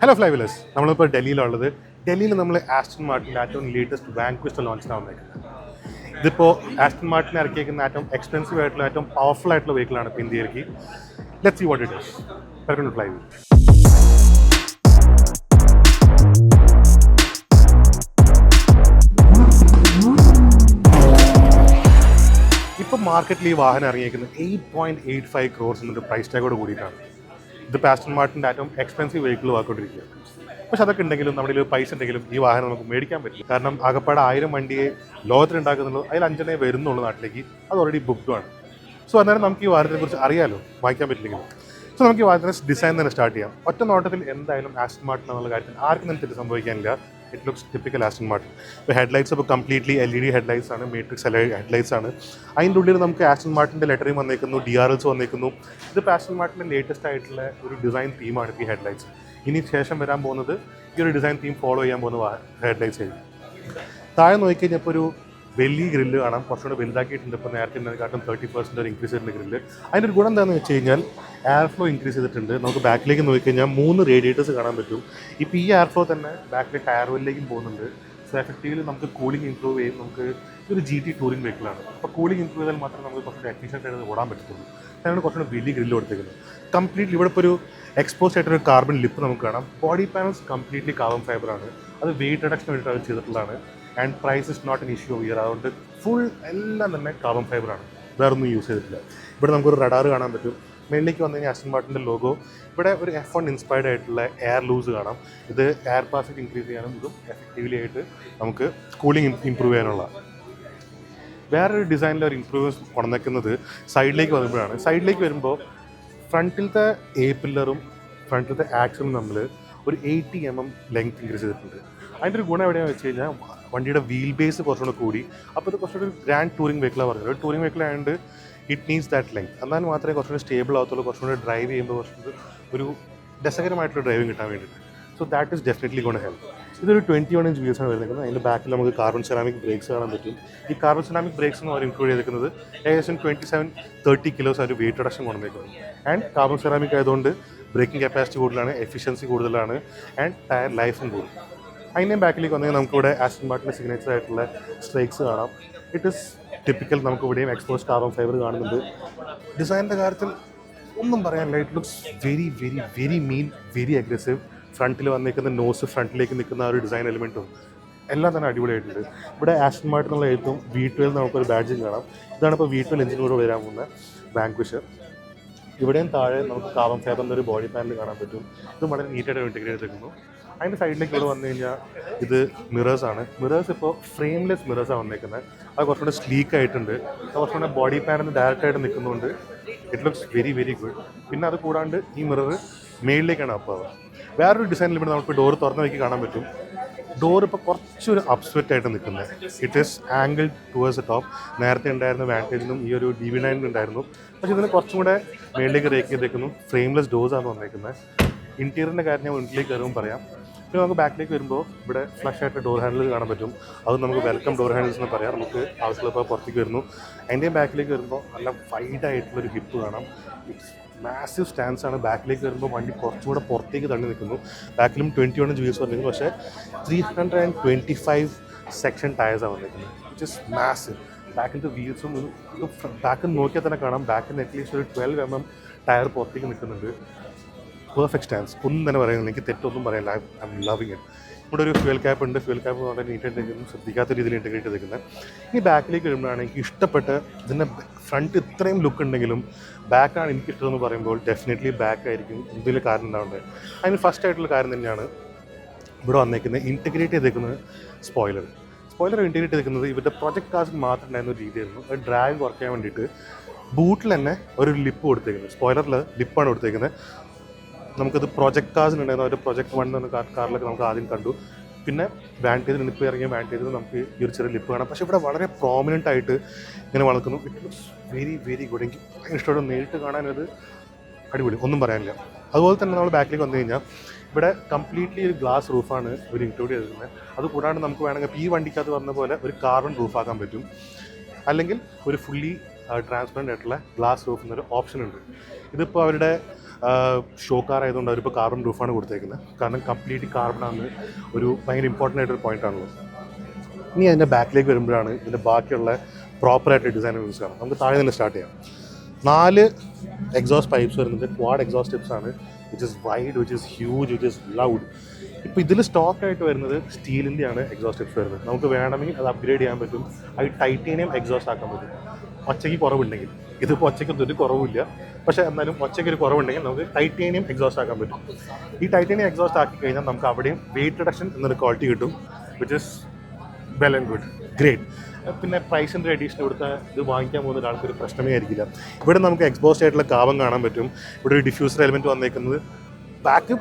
Hello ഫ്ലൈവിലേഴ്സ്, നമ്മളിപ്പോൾ ഡൽഹിയിലുള്ളത്. ഡൽഹിയിൽ നമ്മൾ ആസ്റ്റൺ മാർട്ടിൻ്റെ ഏറ്റവും ലേറ്റസ്റ്റ് വാൻക്വിസ്റ്റ് ലോഞ്ചിനാണ് വന്നേക്കുന്നത്. ഇതിപ്പോൾ ആസ്റ്റൺ മാർട്ടിൻ ഇറക്കിയേക്കുന്ന ഏറ്റവും എക്സ്പെൻസീവ് ആയിട്ടുള്ള ഏറ്റവും പവർഫുൾ ആയിട്ടുള്ള വെഹിക്കിളാണ് ഇപ്പോൾ ഇന്ത്യയിലേക്ക്. Let's see what it is. Welcome to Flywheel. ഇപ്പോൾ മാർക്കറ്റിൽ ഈ വാഹനം ഇറങ്ങിയേക്കുന്നത് 8.85 crores എന്നൊരു പ്രൈസ് ടാഗോട് കൂടിയിട്ടാണ്. ഇത് ആസ്റ്റൺ മാർട്ടിൻ്റെ ഏറ്റവും എക്സ്പെൻസീവ് വെഹിക്കിൾ ആയിക്കൊണ്ടിരിക്കുക. പക്ഷെ അതൊക്കെ ഉണ്ടെങ്കിലും നമ്മുടെ പൈസ ഉണ്ടെങ്കിലും ഈ വാഹനം നമുക്ക് മേടിക്കാൻ പറ്റില്ല. കാരണം ആകപ്പാടെ 1000 വണ്ടിയെ ലോകത്തിലുണ്ടാക്കുന്നുള്ളൂ, അതിൽ 5 വരുന്നുള്ളൂ നാട്ടിലേക്ക്. അത് ഓൾറെഡി ബുക്ക്ഡ് ആണ്. സോ അന്നേരം നമുക്ക് ഈ വാഹനത്തെ കുറിച്ച് അറിയാലോ, വായിക്കാൻ പറ്റില്ലെങ്കിലും. സോ നമുക്ക് ഈ വാഹനത്തിൻ്റെ ഡിസൈൻ തന്നെ സ്റ്റാർട്ട് ചെയ്യാം. ഒറ്റ നോട്ടത്തിൽ എന്തായാലും ആസ്റ്റൺ മാർട്ടിൻ എന്നുള്ള കാര്യത്തിൽ ആർക്കും തന്നെ തെറ്റ് സംഭവിക്കാനില്ല. It looks typical Aston Martin. ഇപ്പോൾ ഹെഡ്ലൈറ്റ്സ് ഇപ്പോൾ കംപ്ലീറ്റ്ലി LED ഹെഡ്ലൈറ്റ്സ് ആണ്, മാട്രിക്സ് ഹെഡ്ലൈറ്റ്സ് ആണ്. അതിൻ്റെ ഉള്ളിൽ നമുക്ക് ആസ്റ്റൺ മാർട്ടിൻ്റെ ലെറ്ററിങ് വന്നേക്കുന്നു, DRLs വന്നേക്കുന്നു. ഇതിപ്പോൾ ആസ്റ്റൺ മാർട്ടിൻ്റെ ലേറ്റസ്റ്റ് ആയിട്ടുള്ള ഒരു ഡിസൈൻ തീമാണ് ഈ ഹെഡ്ലൈറ്റ്സ്. ഇനി ശേഷം വരാൻ പോകുന്നത് ഈ ഒരു ഡിസൈൻ തീം ഫോളോ ചെയ്യാൻ പോകുന്ന ഹെഡ്ലൈറ്റ്സ് ആയിരിക്കും. താഴെ നോക്കിക്കഴിഞ്ഞാൽ ഇപ്പോൾ ഒരു വലിയ ഗ്രില്ല് കാണാം, കുറച്ചുകൂടെ വലുതാക്കിയിട്ടുണ്ട്. ഇപ്പോൾ നേരത്തെ കാട്ടും 30% ഒരു ഇൻക്രീസ് ചെയ്തിട്ടുണ്ട് ഗ്രില്ല്. അതിൻ്റെ ഒരു ഗുണം എന്താണെന്ന് വെച്ച് കഴിഞ്ഞാൽ എയർ ഫ്ലോ ഇൻക്രീസ് ചെയ്തിട്ടുണ്ട്. നമുക്ക് ബാക്കിലേക്ക് നോക്കിക്കഴിഞ്ഞാൽ 3 റേഡിയേറ്റേഴ്സ് കാണാൻ പറ്റും. ഇപ്പോൾ ഈ എയർ ഫ്ലോ തന്നെ ബാക്കിലെ ടയർ വെല്ലിലേക്കും പോകുന്നുണ്ട്. സോ എഫക്റ്റീവ്ലി നമുക്ക് കൂളിംഗ് ഇമ്പ്രൂവ് ചെയ്യും. നമുക്ക് ഇതൊരു GT ടൂറിംഗ് വെഹിക്കിളാണ്. അപ്പോൾ കൂളിംഗ് ഇമ്പ്രൂവ് ചെയ്താൽ മാത്രമേ നമുക്ക് കുറച്ചുകൂടി എഫിഷ്യൻ്റ് ആയിട്ട് ഓടാൻ പറ്റത്തുള്ളൂ. അതിനാണ് കുറച്ചുകൂടി വലിയ ഗ്രില്ല് കൊടുത്തേക്കുന്നത്. കംപ്ലീറ്റ്ലി ഇവിടെ ഇപ്പോൾ ഒരു എക്സ്പോസ് ആയിട്ടൊരു കാർബൺ ലിപ്പ് നമുക്ക് കാണാം. ബോഡി പാനൽസ് കംപ്ലീറ്റ്ലി കാർബൺ ഫൈബറാണ്. അത് വെയിറ്റ് റിഡക്ഷൻ വേണ്ടിയിട്ട് അത് ചെയ്തിട്ടുള്ളതാണ്. And price is not an issue of year. അതുകൊണ്ട് ഫുൾ എല്ലാം തന്നെ കാർബൺ ഫൈബറാണ്, വേറൊന്നും യൂസ് ചെയ്തിട്ടില്ല. ഇവിടെ നമുക്കൊരു റഡാർ കാണാൻ പറ്റും. മേളിലേക്ക് വന്നു കഴിഞ്ഞാൽ ആസ്റ്റൺ മാർട്ടിൻ്റെ ലോഗോ. ഇവിടെ ഒരു F1 ഇൻസ്പയർഡ് ആയിട്ടുള്ള എയർ ലൂസ് കാണാം. ഇത് എയർ പാസേജ് ഇൻക്രീസ് ചെയ്യാനും ഇതും എഫക്റ്റീവ്ലി ആയിട്ട് നമുക്ക് കൂളിംഗ് ഇമ്പ്രൂവ് ചെയ്യാനുള്ള വേറൊരു ഡിസൈനിൽ ഒരു ഇമ്പ്രൂവ്മെൻസ് കൊണ്ടുവയ്ക്കുന്നത് സൈഡിലേക്ക് വരുമ്പോഴാണ്. സൈഡിലേക്ക് വരുമ്പോൾ ഫ്രണ്ടിലത്തെ പില്ലറും ഫ്രണ്ടിലത്തെ ആക്സിലും നമ്മൾ ഒരു 80 mm ലെങ്ത് ഇൻക്രീസ് ചെയ്തിട്ടുണ്ട്. അതിൻ്റെ ഒരു ഗുണം എവിടെയാണെന്ന് വെച്ച് കഴിഞ്ഞാൽ വണ്ടിയുടെ വീൽ ബേസ് കുറച്ചുകൂടെ കൂടി. അപ്പോൾ ഇത് കുറച്ചുകൂടി ഗ്രാൻഡ് ടൂറിംഗ് വെഹിക്കിളാണ് പറഞ്ഞത്. ഒരു ടൂറിംഗ് വെഹിക്കിൾ ആയതുകൊണ്ട് ഇറ്റ് നീഡ്സ് ദാറ്റ് ലെങ്ത്. എന്നാൽ മാത്രമേ കുറച്ചുകൂടി സ്റ്റേബിൾ ആകത്തുള്ളൂ, കുറച്ചുകൂടി ഡ്രൈവ് ചെയ്യുമ്പോൾ കുറച്ചുകൂടി ഒരു രസകരമായിട്ടുള്ള ഡ്രൈവിംഗ് കിട്ടാൻ വേണ്ടിയിട്ട്. So that is definitely gonna help. ഇതൊരു 21 inch വീൽസാണ് വരുന്നത്. അതിൻ്റെ ബാക്കിൽ നമുക്ക് കാർബൺ സെറാമിക് ബ്രേക്സ് കാണാൻ പറ്റും. ഈ കാർബൺ സെറാമിക് ബ്രേക്സ് എന്ന് അവർ ഇൻക്ലൂഡ് ചെയ്തിരിക്കുന്നത് ഏകദേശം 27-30 kilos ഒരു വെയിറ്റ് റിഡക്ഷൻ കൊണ്ടുവന്നേക്കുന്നത്. ആൻഡ് കാർബൺ സെറാമിക് ആയതുകൊണ്ട് ബ്രേക്കിംഗ് കപ്പാസിറ്റി കൂടുതലാണ്, എഫിഷ്യൻസി കൂടുതലാണ്, ആൻഡ് ടയർ ലൈഫും കൂടും. അതിൻ്റെയും ബാക്കിലേക്ക് വന്നെങ്കിൽ നമുക്കിവിടെ ആസ്റ്റൺ മാർട്ടിൻ്റെ സിഗ്നേച്ചർ ആയിട്ടുള്ള സ്ട്രൈക്സ് കാണാം. It is typical. നമുക്ക് ഇവിടെയും എക്സ്പോസ് കാർബൺ ഫൈബർ കാണുന്നുണ്ട്. ഡിസൈനിൻ്റെ കാര്യത്തിൽ ഒന്നും പറയാനില്ല. It looks very very very mean, very aggressive. ഫ്രണ്ടിൽ വന്നിരിക്കുന്ന നോസ്, ഫ്രണ്ടിലേക്ക് നിൽക്കുന്ന ആ ഒരു ഡിസൈൻ എലിമെൻറ്റും എല്ലാം തന്നെ അടിപൊളിയായിട്ടുണ്ട്. ഇവിടെ ആസ്റ്റൺ മാർട്ടിൻ എന്നുള്ള എഴുത്തും V12 നമുക്കൊരു ബാഡ്ജിങ് കാണാം. ഇതാണ് ഇപ്പോൾ V12 എഞ്ചിനോട് വരാൻ പോകുന്ന വാൻക്വിഷർ. ഇവിടെയും താഴെ നമുക്ക് കാർബൺ ഫൈബർ എന്നൊരു ബോഡി പാനൽ കാണാൻ പറ്റും. ഇത് വളരെ നീറ്റായിട്ട് ഇൻറ്റഗ്രേറ്റ് ചെയ്തിരിക്കുന്നു. അതിൻ്റെ സൈഡിലേക്ക് ഇവിടെ വന്നു കഴിഞ്ഞാൽ ഇത് മിറേഴ്സാണ്. മിറേഴ്സ് ഇപ്പോൾ ഫ്രെയിംലെസ് മിറേഴ്സാണ് വന്നേക്കുന്നത്. അത് കുറച്ചുകൂടെ സ്ലീക്ക് ആയിട്ടുണ്ട്. അത് കുറച്ചുകൂടെ ബോഡി പാനൽ ഡയറക്റ്റായിട്ട് നിൽക്കുന്നതുകൊണ്ട് it looks very very good. പിന്നെ അത് കൂടാണ്ട് ഈ മിറർ മേളിലേക്കാണ് അപ്പ് ആവുക. വേറൊരു ഡിസൈനിൽ ഇവിടെ നമുക്ക് ഡോർ തുറന്ന് വയ്ക്കി കാണാൻ പറ്റും. ഡോർ ഇപ്പോൾ കുറച്ചൊരു അപ്സ്വെറ്റ് ആയിട്ട് നിൽക്കുന്നത്. It is angle towards the top. നേരത്തെ ഉണ്ടായിരുന്ന വാൻറ്റേജിനും ഈ ഒരു DB9 ഉണ്ടായിരുന്നു. പക്ഷേ ഇതിന് കുറച്ചും കൂടെ മേളിലേക്ക് റേക്ക് ചെയ്തേക്കുന്നു. ഫ്രെയിംലെസ് ഡോർസാണ് വന്നേക്കുന്നത്. ഇൻറ്റീരിയറിൻ്റെ കാര്യം ഞാൻ മുന്നിലേക്ക് കയറുമ്പോൾ പറയാം. പിന്നെ നമുക്ക് ബാക്കിലേക്ക് വരുമ്പോൾ ഇവിടെ ഫ്ലഷ് ആയിട്ട് ഡോർ ഹാൻഡിൽ കാണാൻ പറ്റും. അത് നമുക്ക് വെൽക്കം ഡോർ ഹാൻഡിൽസ് എന്ന് പറയാം. നമുക്ക് ആവശ്യമുള്ളപ്പോൾ പുറത്തേക്ക് വരുന്നു. അതിൻ്റെയും ബാക്കിലേക്ക് വരുമ്പോൾ നല്ല വൈഡായിട്ടുള്ളൊരു ഹിപ്പ് കാണാം. ഇറ്റ്സ് മാസീവ് സ്റ്റാൻസ് ആണ്. ബാക്കിലേക്ക് വരുമ്പോൾ വണ്ടി കുറച്ചുകൂടെ പുറത്തേക്ക് തള്ളി നിൽക്കുന്നു. ബാക്കിലും 21 inch വീൽസ് വന്നിരിക്കുന്നു. പക്ഷേ 325 സെക്ഷൻ ടയേഴ്സാണ് വന്നിരിക്കുന്നത്. It is massive. ബാക്കിലത്തെ വീൽസും ബാക്കിൽ നോക്കിയാൽ തന്നെ കാണാം. ബാക്കിൽ അറ്റ്ലീസ്റ്റ് ഒരു 12 mm ടയർ പുറത്തേക്ക് നിൽക്കുന്നുണ്ട്. Perfect stance. ഒന്നും തന്നെ പറയുന്നില്ല, എനിക്ക് തെറ്റൊന്നും പറയാനില്ല. I'm loving it. ഇവിടെ ഒരു ഫ്യൂൽ ക്യാപ്പ് ഉണ്ട്. ഫ്യൂൽ ക്യാപ്പ് വളരെ നീറ്റായിട്ട് ശ്രദ്ധിക്കാത്ത രീതിയിൽ ഇൻറ്റഗ്രേറ്റ് ചെയ്തിരിക്കുന്നത്. ഇനി ബാക്കിലേക്ക് വരുമ്പോഴാണ് എനിക്ക് ഇഷ്ടപ്പെട്ട ഇതിൻ്റെ ഫ്രണ്ട് ഇത്രയും ലുക്ക് ഉണ്ടെങ്കിലും ബാക്കാണ് എനിക്കിഷ്ടമെന്ന് പറയുമ്പോൾ ഡെഫിനറ്റ്ലി ബാക്ക് ആയിരിക്കും എന്തെങ്കിലും കാരണം ഉണ്ടാവേണ്ടത്. അതിന് ഫസ്റ്റ് ആയിട്ടുള്ള കാര്യം തന്നെയാണ് ഇവിടെ വന്നേക്കുന്നത് ഇൻറ്റഗ്രേറ്റ് ചെയ്തേക്കുന്നത് സ്പോയിലർ ഇൻറ്റഗ്രേറ്റ് ചെയ്തിരിക്കുന്നത് ഇവരുടെ പ്രൊജക്ട് കാസിൽ മാത്രം ഉണ്ടായിരുന്ന ഒരു രീതിയായിരുന്നു. അത് ഡ്രാഗ് കുറയ്ക്കാൻ വേണ്ടിയിട്ട് ബൂട്ടിൽ തന്നെ ഒരു ലിപ്പ് കൊടുത്തേക്കുന്നത്. സ്പോയിലറിൽ ലിപ്പാണ് കൊടുത്തേക്കുന്നത്. നമുക്കത് പ്രൊജക്ട് കാസിനുണ്ടായിരുന്നു. ഒരു പ്രൊജക്ട് 1 എന്ന കാറിലൊക്കെ നമുക്ക് ആദ്യം കണ്ടു. പിന്നെ വാൻറ്റേജിൽ ഇപ്പോൾ ഇറങ്ങിയ വാൻറ്റേജിൽ നമുക്ക് ഈ ഒരു ചെറിയ ലിപ്പ് കാണാം. പക്ഷേ ഇവിടെ വളരെ പ്രോമിനൻ്റ് ആയിട്ട് ഇങ്ങനെ വളർത്തുന്നു. It looks very very good. എനിക്ക് ഭയങ്കര ഇഷ്ടമാണ്. നേരിട്ട് കാണാനത് അടിപൊളി, ഒന്നും പറയാനില്ല. അതുപോലെ തന്നെ നമ്മൾ ബാക്കിലേക്ക് വന്നു കഴിഞ്ഞാൽ ഇവിടെ കംപ്ലീറ്റ്ലി ഒരു ഗ്ലാസ് റൂഫാണ് ഇവർ ഇൻക്ലൂഡ് ചെയ്തിരിക്കുന്നത്. അത് കൂടാണ്ട് നമുക്ക് വേണമെങ്കിൽ ഈ വണ്ടിക്കകത്ത് പറഞ്ഞ പോലെ ഒരു കാർബൺ റൂഫാക്കാൻ പറ്റും, അല്ലെങ്കിൽ ഒരു ഫുള്ളി ട്രാൻസ്പെറൻ്റ് ആയിട്ടുള്ള ഗ്ലാസ് റൂഫ് എന്നൊരു ഓപ്ഷൻ ഉണ്ട്. ഇതിപ്പോൾ അവരുടെ ഷോ കാർ ആയതുകൊണ്ട് അവരിപ്പോൾ കാർബൺ റൂഫാണ് കൊടുത്തേക്കുന്നത്. കാരണം കംപ്ലീറ്റ്ലി കാർബണാണ് ഒരു ഭയങ്കര ഇമ്പോർട്ടൻ്റ് ആയിട്ടൊരു പോയിൻ്റാണല്ലോ. ഇനി അതിൻ്റെ ബാക്കിലേക്ക് വരുമ്പോഴാണ് ഇതിൻ്റെ ബാക്കിയുള്ള പ്രോപ്പറായിട്ട് ഡിസൈൻ യൂസ് കാണാം. നമുക്ക് താഴെ തന്നെ സ്റ്റാർട്ട് ചെയ്യാം. 4 എക്സോസ്റ്റ് പൈപ്പ്സ് വരുന്നുണ്ട്. ക്വാഡ് എക്സോസ്റ്റ് ടിപ്സ് ആണ്, which is wide, which is huge, which is loud. ഇപ്പോൾ ഇതിൽ സ്റ്റോക്കായിട്ട് വരുന്നത് സ്റ്റീലിൻ്റെയാണ് എക്സോസ്റ്റ് ടിപ്സ് വരുന്നത്. നമുക്ക് വേണമെങ്കിൽ അത് അപ്ഗ്രേഡ് ചെയ്യാൻ പറ്റും. അത് ടൈറ്റേനിയം എക്സോസ്റ്റ് ആക്കാൻ പറ്റും ഒച്ചയ്ക്ക് കുറവുണ്ടെങ്കിൽ. ഇതിപ്പോൾ ഒച്ചയ്ക്ക് ഒരു കുറവില്ല, പക്ഷേ എന്നാലും ഒച്ചയ്ക്ക് ഒരു കുറവുണ്ടെങ്കിൽ നമുക്ക് ടൈറ്റേനിയം എക്സോസ്റ്റ് ആക്കാൻ പറ്റും. ഈ ടൈറ്റേനിയം എക്സോസ്റ്റ് ആക്കി കഴിഞ്ഞാൽ നമുക്ക് അവിടെയും വെയിറ്റ് റിഡക്ഷൻ എന്നൊരു ക്വാളിറ്റി കിട്ടും, which is well and good, great. പിന്നെ പ്രൈസിൻ്റെ അഡീഷൻ ഇവിടുത്തെ ഇത് വാങ്ങിക്കാൻ പോകുന്ന ഒരാൾക്കൊരു പ്രശ്നമേ ആയിരിക്കില്ല. ഇവിടെ നമുക്ക് എക്സ്പോസ്റ്റ് ആയിട്ടുള്ള കാവം കാണാൻ പറ്റും. ഇവിടെ ഒരു ഡിഫ്യൂസർ എലിമെൻറ്റ് വന്നേക്കുന്നത് ബാക്ക്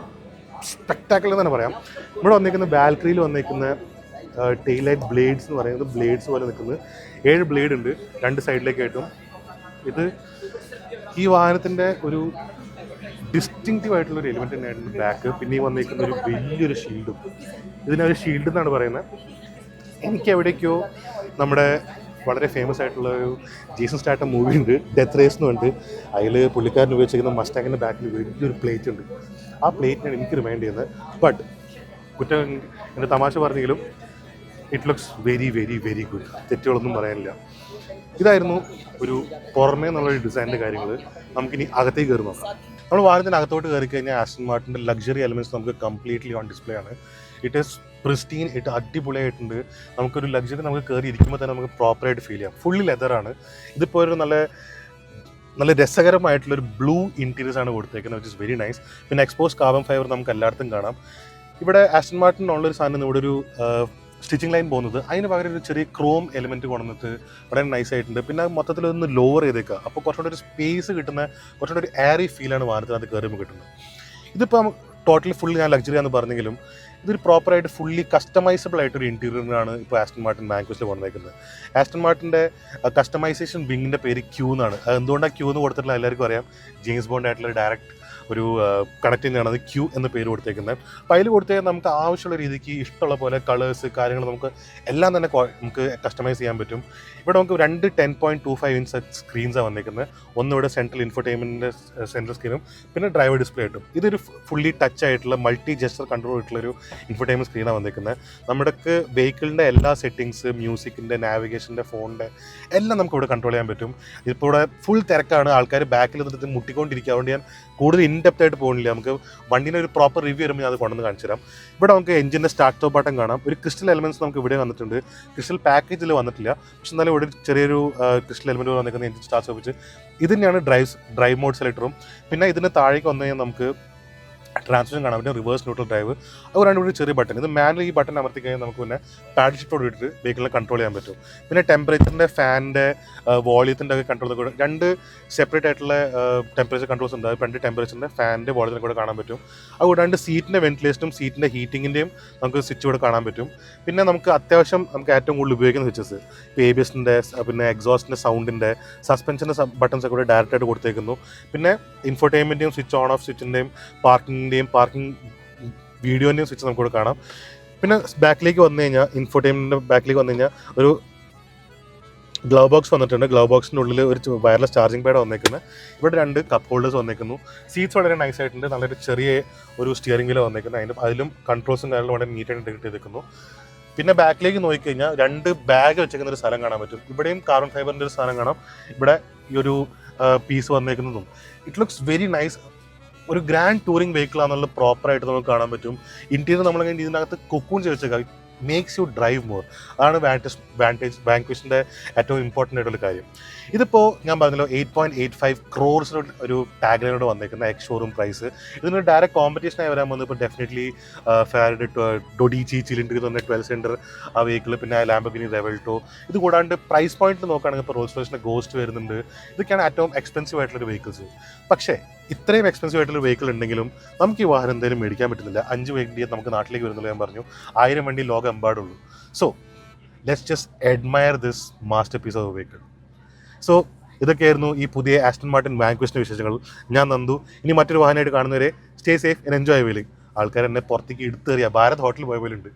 സ്പെക്ടാക്കുലർ എന്ന് തന്നെ പറയാം. ഇവിടെ വന്നേക്കുന്ന ബാൽക്കണിയിൽ വന്നേക്കുന്ന ടെയിൽ ലൈറ്റ് ബ്ലേഡ്സ് എന്ന് പറയുന്നത് ബ്ലേഡ്സ് പോലെ നിൽക്കുന്നത് 7 ബ്ലേഡ് ഉണ്ട് 2 സൈഡിലേക്കായിട്ടും. ഇത് ഈ വാഹനത്തിൻ്റെ ഒരു ഡിസ്റ്റിങ്റ്റീവ് ആയിട്ടുള്ളൊരു എലിമെൻറ്റ് തന്നെയായിരുന്നു ബാക്ക്. പിന്നെ ഈ വന്നേക്കുന്ന ഒരു വലിയൊരു ഷീൽഡും, ഇതിനൊരു ഷീൽഡ് എന്നാണ് പറയുന്നത്. എനിക്ക് എവിടേക്കോ നമ്മുടെ വളരെ ഫേമസ് ആയിട്ടുള്ള ഒരു ജേസൺ സ്റ്റാറ്റം മൂവി ഉണ്ട്, ഡെത്ത് റേസ് എന്ന് പറഞ്ഞിട്ട്. അതിൽ പുള്ളിക്കാരൻ ഉപയോഗിച്ചിരിക്കുന്ന മസ്റ്റാങ്ങിൻ്റെ ബാക്കിൽ വലിയൊരു പ്ലേറ്റ് ഉണ്ട്. ആ പ്ലേറ്റിനാണ് എനിക്ക് റിമൈൻഡ് ചെയ്യുന്നത്. ബട്ട് കുറ്റം എൻ്റെ തമാശ പറഞ്ഞെങ്കിലും it looks very very very good, തെറ്റുകളൊന്നും പറയാനില്ല. ഇതായിരുന്നു ഒരു പുറമേ എന്നുള്ളൊരു ഡിസൈനിൻ്റെ കാര്യങ്ങൾ. നമുക്കിനി അകത്തേക്ക് കയറി നോക്കാം. നമ്മൾ വാഹനത്തിൻ്റെ അകത്തോട്ട് കയറി കഴിഞ്ഞാൽ ആസ്റ്റൺ മാർട്ടിൻ്റെ ലക്ഷറി എലമെൻറ്റ്സ് നമുക്ക് കംപ്ലീറ്റ്ലി ഓൺ ഡിസ്പ്ലേ ആണ്. ഇറ്റ് ഈസ് പ്രിസ്റ്റീൻ, ഇട്ട് അടിപൊളിയായിട്ടുണ്ട്. നമുക്കൊരു ലക്ഷറി നമുക്ക് കയറി ഇരിക്കുമ്പോൾ തന്നെ നമുക്ക് പ്രോപ്പറായിട്ട് ഫീൽ ചെയ്യാം. ഫുള്ളി ലെതറാണ്. ഇതിപ്പോൾ ഒരു നല്ല രസകരമായിട്ടുള്ളൊരു ബ്ലൂ ഇൻറ്റീരിയേഴ്സ് ആണ് കൊടുത്തേക്കുന്നത്, വിച്ച് ഇസ് വെരി നൈസ്. പിന്നെ എക്സ്പോസ് കാർബൺ ഫൈബർ നമുക്ക് എല്ലായിടത്തും കാണാം. ഇവിടെ ആസ്റ്റൺ മാർട്ടിനുള്ളൊരു സാധനം ഇവിടെ ഒരു സ്റ്റിച്ചിങ് ലൈൻ പോകുന്നത്, അതിന് പകരം ഒരു ചെറിയ ക്രോം എലിമെൻറ്റ് കൊണ്ടുവന്നിട്ട് വളരെ നൈസായിട്ടുണ്ട്. പിന്നെ മൊത്തത്തിലൊന്ന് ലോവർ ചെയ്തേക്കുക, അപ്പോൾ കുറച്ചുകൂടെ ഒരു സ്പേസ് കിട്ടുന്ന, കുറച്ചുകൂടെ ഒരു എയറി ഫീലാണ് വാഹനത്തിനകത്ത് കയറുമ്പോൾ കിട്ടുന്നത്. ഇതിപ്പോൾ ടോട്ടലി ഫുള്ളി ഞാൻ ലക്ഷറി ആണെന്ന് പറഞ്ഞെങ്കിലും ഇതൊരു പ്രോപ്പറായിട്ട് ഫുള്ളി കസ്റ്റമൈസബിൾ ആയിട്ടൊരു ഇൻറ്റീരിയറിനാണ് ഇപ്പോൾ ആസ്റ്റൺ മാർട്ടിൻ വാൻക്വസ്റ്റിൽ വന്നേക്കുന്നത്. ആസ്റ്റൺ മാർട്ടിൻ്റെ കസ്റ്റമൈസേഷൻ വിങ്ങിൻ്റെ പേര് ക്യൂ എന്നാണ്. എന്തുകൊണ്ടാണ് ക്യൂ എന്ന് കൊടുത്തിട്ടുള്ള എല്ലാവർക്കും അറിയാം. ജെയിംസ് ബോണ്ട് ആയിട്ടുള്ള ഡയറക്റ്റ് ഒരു കണക്ട് തന്നെയാണ് അത് ക്യൂ എന്ന് പേര് കൊടുത്തേക്കുന്നത്. അപ്പോൾ അതിൽ കൊടുത്തേക്കാൻ നമുക്ക് ആവശ്യമുള്ള രീതിക്ക് ഇഷ്ടമുള്ള പോലെ കളേഴ്സ് കാര്യങ്ങൾ നമുക്ക് എല്ലാം തന്നെ നമുക്ക് കസ്റ്റമൈസ് ചെയ്യാൻ പറ്റും. ഇവിടെ നമുക്ക് 2 10.25 ഇഞ്ച് സ്ക്രീൻസാണ് വന്നേക്കുന്നത്. ഒന്നിവിടെ സെൻട്രൽ ഇൻഫോർടൈൻമെൻറ്റിൻ്റെ സെൻട്രൽ സ്ക്രീനും പിന്നെ ഡ്രൈവർ ഡിസ്പ്ലേ ആയിട്ടും. ഇതൊരു ഫുള്ളി ടച്ച് ആയിട്ടുള്ള മൾട്ടി ജെസ്റ്റർ കൺട്രോൾ ആയിട്ടുള്ളൊരു ഇൻഫോർടൈൻമെൻറ്റ് സ്ക്രീനാണ് വന്നേക്കുന്നത്. നമ്മുടെ വെഹിക്കിളിൻ്റെ എല്ലാ സെറ്റിങ്സ്, മ്യൂസിക്കിൻ്റെ, നാവിഗേഷൻ്റെ, ഫോണിൻ്റെ എല്ലാം നമുക്ക് ഇവിടെ കൺട്രോൾ ചെയ്യാൻ പറ്റും. ഇപ്പോൾ ഇവിടെ ഫുൾ തിരക്കാണ്, ആൾക്കാർ ബാക്കിൽ നിന്നിട്ട് മുട്ടിക്കൊണ്ടിരിക്കുക. അതുകൊണ്ട് ഞാൻ കൂടുതൽ ഇൻഡെപ്ത് ആയിട്ട് പോകുന്നില്ല. നമുക്ക് വണ്ടീൻ്റെ ഒരു പ്രോപ്പർ റിവ്യൂ വരുമ്പോൾ ഞാൻ അത് കൊണ്ടുവന്ന് കാണിച്ചു തരാം. ഇവിടെ നമുക്ക് എഞ്ചിൻ്റെ സ്റ്റാർട്ട് സ്റ്റോപ്പ് ബട്ടൺ കാണാം. ഒരു ക്രിസ്റ്റൽ എലമെൻറ്റ്സ് നമുക്ക് ഇവിടെ വന്നിട്ടുണ്ട്. ക്രിസ്റ്റൽ പാക്കേജിൽ വന്നിട്ടില്ല, പക്ഷെ എന്നാലും ഇവിടെ ചെറിയൊരു ക്രിസ്റ്റൽ എലമെൻറ്റ് വന്നിരിക്കുന്ന എഞ്ചിൻ സ്റ്റാർട്ട് സ്റ്റോപ്പ് വെച്ച്. ഇത് തന്നെയാണ് ഡ്രൈവ് മോഡ് സെലക്ടറും. പിന്നെ ഇതിന് താഴേക്ക് വന്നു കഴിഞ്ഞാൽ നമുക്ക് ട്രാൻസ്മിഷൻ കാണാൻ പറ്റും, റിവേഴ്സ് ന്യൂട്രൽ ഡ്രൈവ്. അതുകൊണ്ടാണ് ഇവിടെ ചെറിയ ബട്ടൺ. ഇത് മാനുവൽ ഈ ബട്ടൺ അമർത്തി കഴിഞ്ഞാൽ നമുക്ക് പിന്നെ പാഡിൽ ഷിഫ്റ്റോട് ഇട്ടിട്ട് വെഹിക്കിളിനെ കൺട്രോൾ ചെയ്യാൻ പറ്റും. പിന്നെ ടെമ്പറേച്ചറിൻ്റെ, ഫാനിൻ്റെ, വോളിയത്തിൻ്റെ ഒക്കെ കൺട്രോൾ കൂടെ 2 സെപ്പറേറ്റ് ആയിട്ടുള്ള ടെമ്പറേച്ചർ കൺട്രോൾസ് ഉണ്ട്. 2 ടെമ്പറേച്ചറിൻ്റെ, ഫാനിൻ്റെ, വോളിയത്തിനെ കൂടെ കാണാൻ പറ്റും. അതുകൂടാണ്ട് സീറ്റിൻ്റെ വെന്റിലേഷനും സീറ്റിൻ്റെ ഹീറ്റിങ്ങിൻ്റെയും നമുക്ക് സ്വിച്ച് കൂടെ കാണാൻ പറ്റും. പിന്നെ നമുക്ക് അത്യാവശ്യം നമുക്ക് ഏറ്റവും കൂടുതൽ ഉപയോഗിക്കുന്ന സ്വിച്ചസ് ഇപ്പോൾ ABSൻ്റെ, പിന്നെ എക്സോസ്റ്റിൻ്റെ, സൗണ്ടിൻ്റെ, സസ്പെൻഷൻ്റെ ബട്ടൺസ് ഒക്കെ കൂടെ ഡയറക്റ്റായിട്ട് കൊടുത്തേക്കുന്നു. പിന്നെ ഇൻഫോർടൈൻമെൻറ്റിൻ്റെയും സ്വിച്ച് ഓൺ ഓഫ് സ്വിച്ചിൻ്റെയും പാർക്കിംഗ് വീഡിയോൻ്റെയും സ്വിച്ച് നമുക്കിവിടെ കാണാം. പിന്നെ ബാക്കിലേക്ക് വന്നു കഴിഞ്ഞാൽ, ഇൻഫോർടൈൻമെൻറ്റിൻ്റെ ബാക്കിലേക്ക് വന്നു കഴിഞ്ഞാൽ ഒരു ഗ്ലൗ ബോക്സ് വന്നിട്ടുണ്ട്. ഗ്ലൗ ബോക്സിൻ്റെ ഉള്ളിൽ ഒരു വയർലെസ് ചാർജിങ് പാഡ് വന്നേക്കുന്നത്. ഇവിടെ 2 കപ്പ് ഹോൾഡേഴ്സ് വന്നേക്കുന്നു. സീറ്റ്സ് വളരെ നൈസ് ആയിട്ടുണ്ട്. നല്ലൊരു ചെറിയ ഒരു സ്റ്റിയറിംഗ് വീൽ വന്നേക്കുന്നത്. അതിലും കൺട്രോൾസും കാര്യങ്ങളും വളരെ നീറ്റായിട്ട് ഇട്ട് ചെയ്തേക്കുന്നു. പിന്നെ ബാക്കിലേക്ക് നോക്കിക്കഴിഞ്ഞാൽ 2 ബാഗ് വെച്ചേക്കുന്ന ഒരു സ്ഥലം കാണാൻ പറ്റും. ഇവിടെയും കാർബൺ ഫൈബറിൻ്റെ ഒരു സാധനം കാണാം. ഇവിടെ ഈ ഒരു പീസ് വന്നേക്കുന്നതും ഇറ്റ് ലുക്സ് വെരി നൈസ്. ഒരു ഗ്രാൻഡ് ടൂറിംഗ് വെഹിക്കിൾ ആണെന്നുള്ള പ്രോപ്പറായിട്ട് നമുക്ക് കാണാൻ പറ്റും. ഇൻറ്റീരിയർ നമ്മളങ്ങനെ ഇതിനകത്ത് കൊക്കൂൺ ചെയ്ത് വെച്ചേക്കാം. Makes you drive more. അതാണ് വാൻക്വിഷിൻ്റെ ഏറ്റവും ഇമ്പോർട്ടൻ്റ് ആയിട്ടുള്ള കാര്യം. ഇതിപ്പോൾ ഞാൻ പറഞ്ഞല്ലോ 8.85 crores ഒരു ടാഗ്ലൈനോട് വന്നേക്കുന്ന എക്സ് ഷോറൂം പ്രൈസ്. ഇതിനൊരു ഡയറക്റ്റ് കോമ്പറ്റീഷനായി വരാൻ വന്നത് ഇപ്പോൾ ഡെഫിനറ്റ്ലി ഫെറാറി ഡൊഡീച്ചി ചിലിൻഡർ തന്നെ 12 സിലിണ്ടർ ആ വെഹിക്കിൾ, പിന്നെ ലാംബോർഗിനി റെവൽട്ടോ. ഇത് കൂടാണ്ട് പ്രൈസ് പോയിന്റ് നോക്കുകയാണെങ്കിൽ ഇപ്പോൾ റോൾസ് റോയ്സിൻ്റെ ഗോസ്റ്റ് വരുന്നുണ്ട്. ഇതൊക്കെയാണ് ഏറ്റവും എക്സ്പെൻസീവ് ആയിട്ടുള്ളൊരു വെഹിക്കിൾസ്. പക്ഷേ ഇത്രയും എക്സ്പെൻസീവ് ആയിട്ടുള്ള വെഹിക്കിൾ ഉണ്ടെങ്കിലും നമുക്ക് ഈ വാഹനം എന്തായാലും മേടിക്കാൻ പറ്റുന്നില്ല. 5 വണ്ടിയെ നമുക്ക് നാട്ടിലേക്ക് വരുന്നില്ല. ഞാൻ പറഞ്ഞു 1000 വണ്ടി ലോകം എമ്പാടുള്ളൂ. So let's just admire this masterpiece of vehicle. So ഇതൊക്കെയായിരുന്നു ഈ പുതിയ ആസ്റ്റൺ മാർട്ടിൻ വാൻക്വിഷിൻ്റെ വിശേഷങ്ങൾ. ഞാൻ നന്ദു. ഇനി മറ്റൊരു വാഹനമായിട്ട് കാണുന്നവരെ stay safe and enjoy wheeling. ആൾക്കാർ എന്നെ പുറത്തേക്ക് എടുത്തെറിയുക, ഭാരത് ഹോട്ടലിൽ പോയ പോലെ ഉണ്ട്.